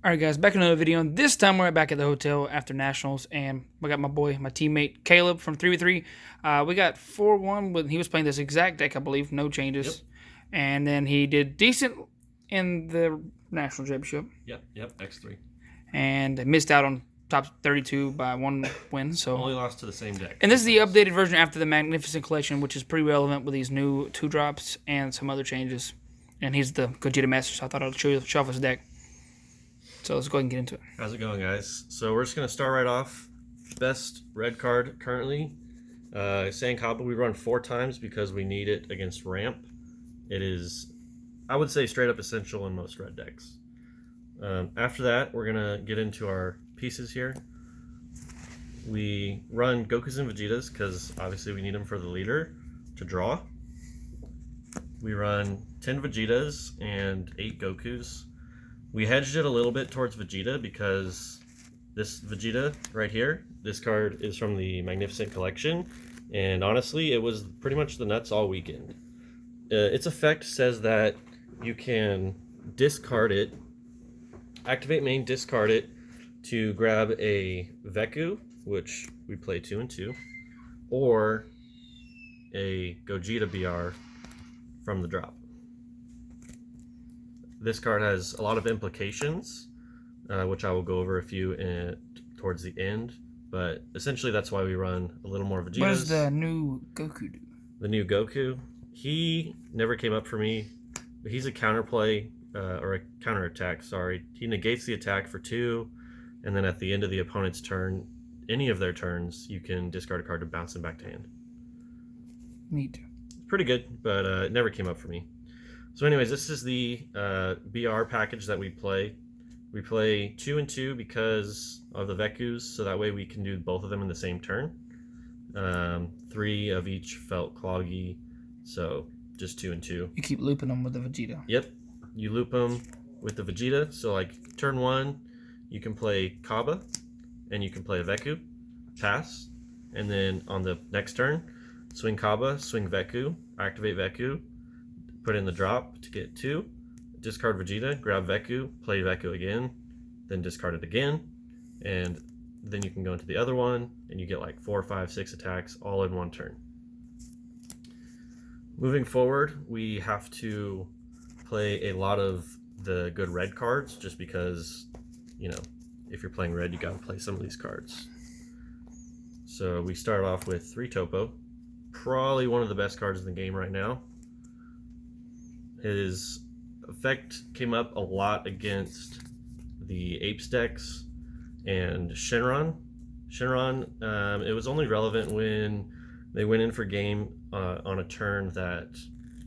Alright guys, back in another video, and this time we're back at the hotel after Nationals, and we got my boy, my teammate, Caleb from 3v3. We got 4-1, when he was playing this exact deck, I believe, no changes. Yep. And then he did decent in the National Championship. Yep, X3. And missed out on top 32 by one win, so... Only lost to the same deck. And this is the updated version after the Magnificent Collection, which is pretty relevant with these new 2-drops and some other changes. And he's the Gogeta Master, so I thought I'd show off his deck. So let's go ahead and get into it. How's it going, guys? So we're just going to start right off. Best red card currently. Saying Kaba, we run 4 times because we need it against ramp. It is, I would say, straight up essential in most red decks. After that, we're going to get into our pieces here. We run Gokus and Vegetas because obviously we need them for the leader to draw. We run 10 Vegetas and 8 Gokus. We hedged it a little bit towards Vegeta because this Vegeta right here, this card is from the Magnificent Collection, and honestly, it was pretty much the nuts all weekend. Its effect says that you can discard it, activate main, discard it to grab a Veku, which we play 2 and 2, or a Gogeta BR from the drop. This card has a lot of implications, which I will go over a few towards the end, but essentially that's why we run a little more Vegetas. What does the new Goku do? The new Goku, he never came up for me, but he's a counterplay, or a counterattack, sorry. He negates the attack for 2, and then at the end of the opponent's turn, any of their turns, you can discard a card to bounce them back to hand. Neat. Pretty good, but it never came up for me. So anyways, this is the BR package that we play. We play 2 and 2 because of the Vekus, so that way we can do both of them in the same turn. 3 of each felt cloggy, so just 2 and 2. You keep looping them with the Vegeta. Yep, you loop them with the Vegeta, so like turn 1, you can play Kaba, and you can play a Veku, pass, and then on the next turn, swing Kaba, swing Veku, activate Veku, put in the drop to get 2, discard Vegeta, grab Veku, play Veku again, then discard it again, and then you can go into the other one, and you get like 4, 5, 6 attacks all in one turn. Moving forward, we have to play a lot of the good red cards, just because, you know, if you're playing red, you gotta play some of these cards. So we start off with 3 Topo, probably one of the best cards in the game right now. His effect came up a lot against the Apes decks and Shenron. Shenron, it was only relevant when they went in for game on a turn that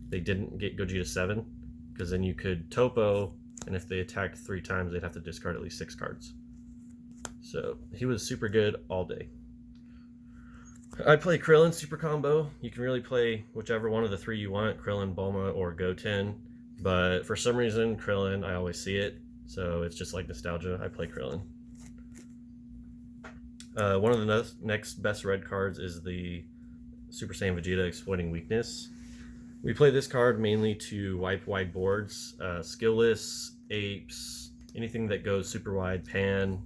they didn't get Gogeta 7, because then you could Topo, and if they attacked 3 times, they'd have to discard at least 6 cards. So he was super good all day. I play Krillin super combo. You can really play whichever one of the 3 you want, Krillin, Bulma, or Goten. But for some reason, Krillin, I always see it. So it's just like nostalgia. I play Krillin. One of the next best red cards is the Super Saiyan Vegeta Exploiting Weakness. We play this card mainly to wipe wide boards. Skillless, Apes, anything that goes super wide, Pan.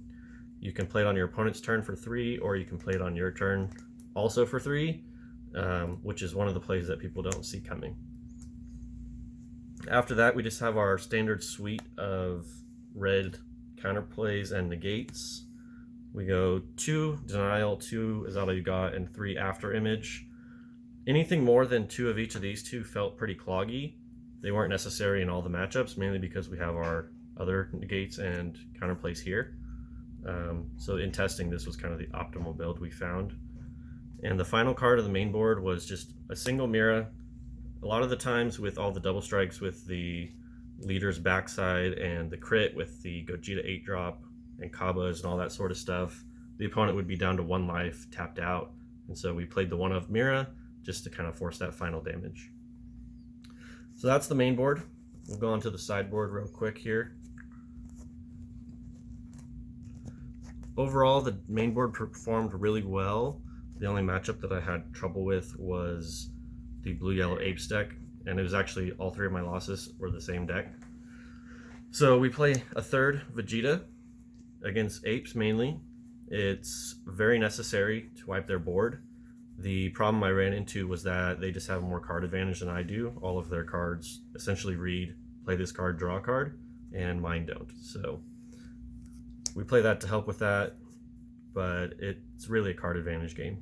You can play it on your opponent's turn for 3, or you can play it on your turn also for 3, which is one of the plays that people don't see coming. After that, we just have our standard suite of red counterplays and negates. We go 2 Denial, 2 is all you got, and 3 After Image. Anything more than 2 of each of these 2 felt pretty cloggy. They weren't necessary in all the matchups, mainly because we have our other negates and counterplays here. So in testing, this was kind of the optimal build we found. And the final card of the main board was just a single Mira. A lot of the times with all the double strikes with the leader's backside and the crit with the Gogeta 8-drop and Kabas and all that sort of stuff, the opponent would be down to 1 life, tapped out. And so we played the 1 of Mira just to kind of force that final damage. So that's the main board. We'll go on to the sideboard real quick here. Overall, the main board performed really well. The only matchup that I had trouble with was the blue-yellow Apes deck, and it was actually all 3 of my losses were the same deck. So we play a third Vegeta against apes mainly. It's very necessary to wipe their board. The problem I ran into was that they just have more card advantage than I do. All of their cards essentially read, play this card, draw a card, and mine don't. So we play that to help with that, but it's really a card advantage game.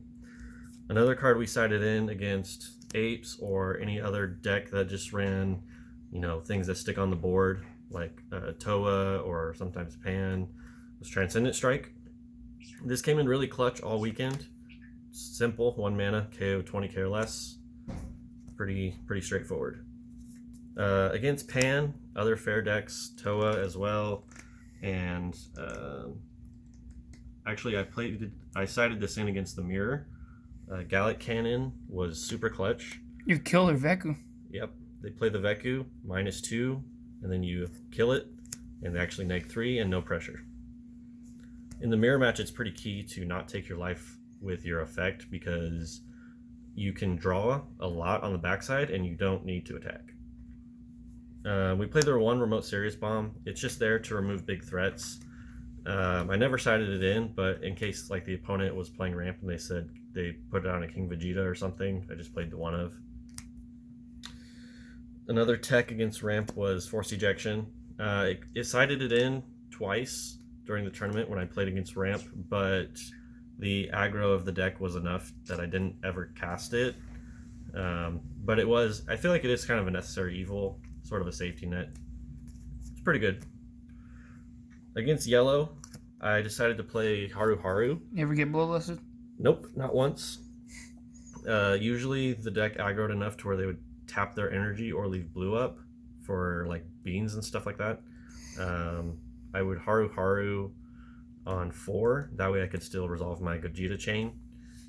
Another card we sided in against apes or any other deck that just ran, things that stick on the board, like Toa or sometimes Pan, was Transcendent Strike. This came in really clutch all weekend. Simple, 1 mana, KO 20k or less. Pretty straightforward. Against Pan, other fair decks, Toa as well, and actually I sided this in against the Mirror. Gallic Cannon was super clutch. You kill their Veku. Yep, they play the Veku, -2, and then you kill it, and they actually neg 3 and no pressure. In the Mirror match, it's pretty key to not take your life with your effect because you can draw a lot on the backside and you don't need to attack. We played their 1 Remote Serious Bomb. It's just there to remove big threats. I never sided it in, but in case like the opponent was playing ramp and they said they put it on a King Vegeta or something, I just played the 1 of. Another tech against ramp was Force Ejection. It sided it in twice during the tournament when I played against ramp, but the aggro of the deck was enough that I didn't ever cast it. But I feel like it is kind of a necessary evil, sort of a safety net. It's pretty good. Against yellow, I decided to play Haru Haru. You ever get bloodlusted? Nope, not once. Usually the deck aggroed enough to where they would tap their energy or leave blue up for like beans and stuff like that. I would Haru Haru on 4. That way I could still resolve my Gogeta chain.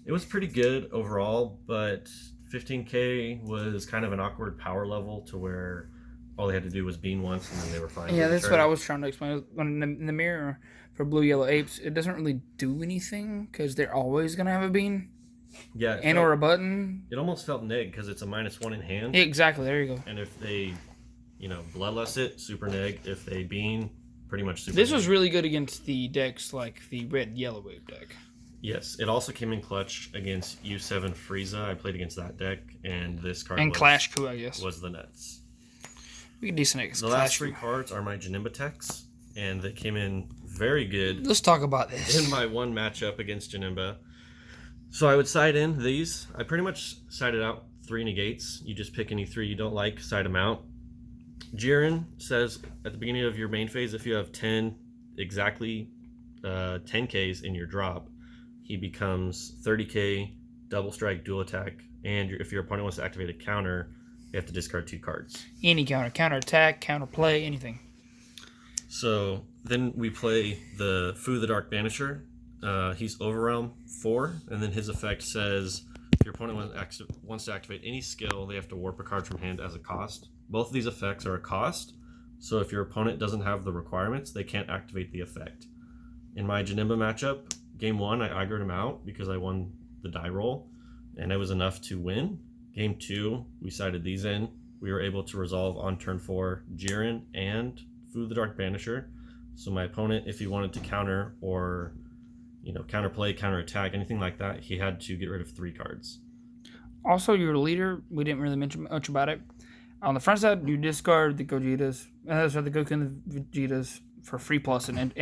It was pretty good overall, but 15k was kind of an awkward power level to where all they had to do was bean once and then they were fine. Yeah, that's what I was trying to explain. When in the Mirror for Blue Yellow Apes, it doesn't really do anything because they're always going to have a bean. Yeah. Or a button. It almost felt neg because it's a -1 in hand. Yeah, exactly, there you go. And if they, bloodlust it, super neg. If they bean, pretty much super This neg. was really good against the decks like the red yellow wave deck. Yes, it also came in clutch against U7 Frieza. I played against that deck, and this card Clash Coup, I guess. was the nuts. We get decent against The Clash last 3 Coup. cards are my Janemba techs, and they came in very good Let's talk about this. in my 1 matchup against Janemba. So I would side in these. I pretty much sided out 3 negates. You just pick any 3 you don't like, side them out. Jiren says at the beginning of your main phase, if you have 10 exactly 10Ks in your drop, he becomes 30k, double strike, dual attack, and if your opponent wants to activate a counter, you have to discard 2 cards. Any counter attack, counter play, anything. So then we play the Fu the Dark Banisher. He's Overwhelm 4, and then his effect says if your opponent wants to activate any skill, they have to warp a card from hand as a cost. Both of these effects are a cost, so if your opponent doesn't have the requirements, they can't activate the effect. In my Janemba matchup, Game 1, I aggroed him out because I won the die roll, and it was enough to win. Game 2, we sided these in. We were able to resolve on turn 4 Jiren and Fu the Dark Banisher. So my opponent, if he wanted to counter or counterplay, counter attack, anything like that, he had to get rid of 3 cards. Also, your leader, we didn't really mention much about it. On the front side, you discard the Gogetas, the Goku and the Vegetas for free plus, and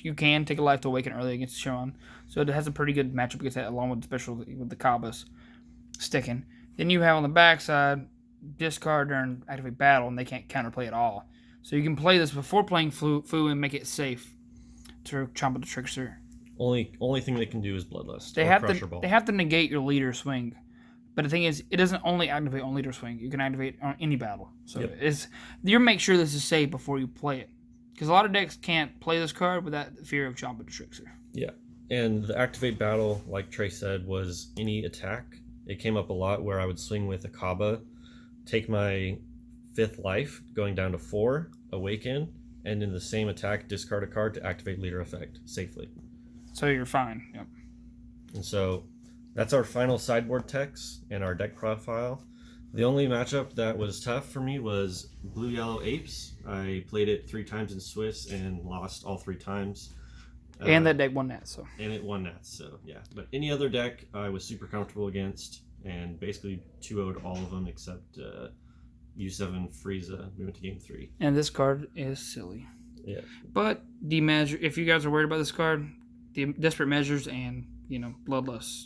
you can take a life to awaken early against Sean. So it has a pretty good matchup against that, along with the Kabas sticking. Then you have on the back side, discard during activate battle, and they can't counterplay at all. So you can play this before playing Fu and make it safe to chomp the Trickster. Only thing they can do is Bloodlust. They or have Crusher Ball. They have to negate your leader swing, but the thing is, it doesn't only activate on leader swing. You can activate on any battle. So you make sure this is safe before you play it, because a lot of decks can't play this card without the fear of chomping the Trickster. Yeah, and the activate battle, like Trey said, was any attack. It came up a lot where I would swing with a Kaba, take my 5th life, going down to 4, awaken, and in the same attack, discard a card to activate leader effect safely. So you're fine. Yep. And so that's our final sideboard text and our deck profile. The only matchup that was tough for me was Blue Yellow Apes. I played it 3 times in Swiss and lost all 3 times. And that deck won that, so. And it won that, so yeah. But any other deck I was super comfortable against and basically 2-0'd all of them except U7 Frieza. We went to game 3. And this card is silly. Yeah. But if you guys are worried about this card, the Desperate Measures and, Bloodlust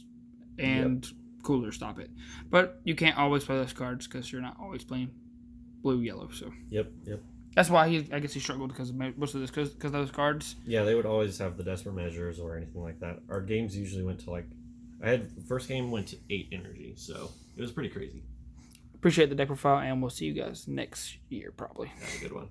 and Cooler stop it. But you can't always play those cards because you're not always playing blue-yellow, so. Yep. That's why I guess he struggled because of most of this, because of those cards. Yeah, they would always have the Desperate Measures or anything like that. Our games usually went to first game went to 8 energy, so it was pretty crazy. Appreciate the deck profile, and we'll see you guys next year probably. Have a good one.